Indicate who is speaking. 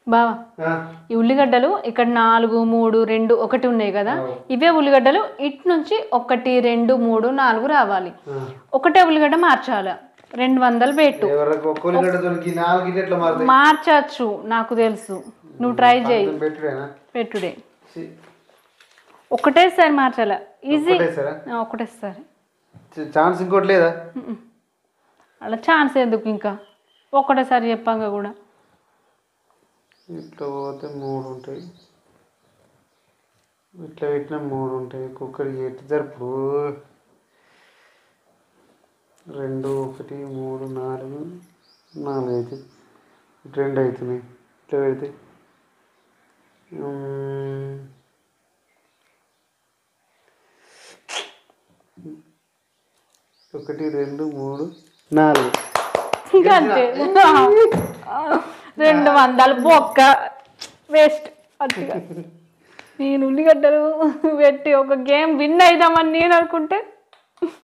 Speaker 1: బావా ఈ ఉల్లిగడ్డలు ఇక్కడ 4 3 2 1 ఉన్నాయి కదా, ఇవే ఉల్లిగడ్డలు ఇటు నుంచి 1 2 3 4 రావాలి. ఒకటే ఉల్లిగడ్డ మార్చాలి. 200 పెట్టు. మార్చచ్చు, నాకు తెలుసు, నువ్వు ట్రై చేయి. పెట్టుడే ఒకటేసారి మార్చాల, ఈజీ. ఒకటేసారి
Speaker 2: ఛాన్స్ ఇంకోటి లేదా?
Speaker 1: అలా ఛాన్స్ ఎందుకు, ఇంకా ఒకటేసారి చెప్పాక కూడా.
Speaker 2: ఇట్లా పోతే 3 ఉంటాయి, ఇట్లా పెట్టినా 3 ఉంటాయి. కుక్కర్ ఎట్టి జరుపు 2 1 3 4 4 అవుతాయి. 2 అవుతున్నాయి. ఇట్లా పెడితే 1 2 3 4
Speaker 1: ఇంకా అంతే. 200 బొక్క వేస్ట్. అట్లా నేను ఉల్లిగడ్డలు పెట్టి ఒక గేమ్ విన్ అవుదామని నేను అనుకుంటే